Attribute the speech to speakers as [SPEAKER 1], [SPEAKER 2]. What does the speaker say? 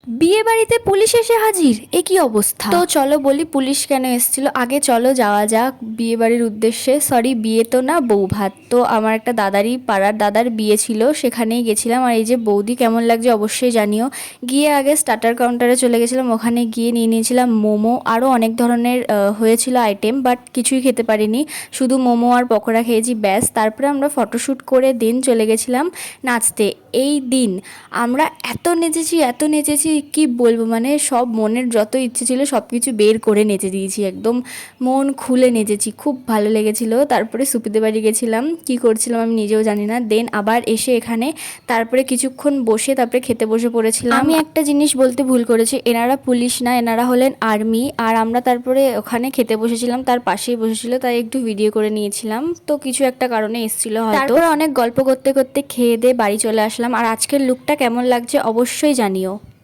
[SPEAKER 1] বিয়ে বাড়িতে পুলিশ এসে হাজির, এ কি অবস্থা! তো চলো বলি পুলিশ কেন এসেছিল। আগে চলো যাওয়া যাক বিয়ে বাড়ির উদ্দেশ্যে। সরি, বিয়ে তো না, বউ ভাত। তো আমার একটা দাদারই পাড়ার দাদার বিয়ে ছিল, সেখানেই গেছিলাম। আর এই যে বৌদি কেমন লাগছে অবশ্যই জানিও। গিয়ে আগে স্টার্টার কাউন্টারে চলে গেছিলাম, ওখানে গিয়ে নিয়ে নিয়েছিলাম মোমো, আরও অনেক ধরনের হয়েছিল আইটেম, বাট কিছুই খেতে পারিনি, শুধু মোমো আর পকোড়া খেয়েছি ব্যাস। তারপরে আমরা ফটোশ্যুট করে দিন চলে গেছিলাম নাচতে। এই দিন আমরা এত নেচেছি কি বলবো, মানে সব মনের যত ইচ্ছে ছিল সব কিছু বের করে নেচে দিয়েছি, একদম মন খুলে নেচেছি, খুব ভালো লেগেছিল। তারপরে সুপিদের বাড়ি গেছিলাম, কি করছিলাম আমি নিজেও জানি না। দেন আবার এসে এখানে তারপরে কিছুক্ষণ বসে তারপরে খেতে বসে পড়েছিলাম। আমি একটা জিনিস বলতে ভুল করেছি, এনারা পুলিশ না, এনারা হলেন আর্মি। আর আমরা তারপরে ওখানে খেতে বসেছিলাম, তার পাশেই বসেছিল, তাই একটু ভিডিও করে নিয়েছিলাম। তো কিছু একটা কারণে এসেছিল হয়তো। তারপরে অনেক গল্প করতে করতে খেয়ে দিয়ে বাড়ি চলে আসলাম। আর আজকের লুকটা কেমন লাগছে অবশ্যই জানিও।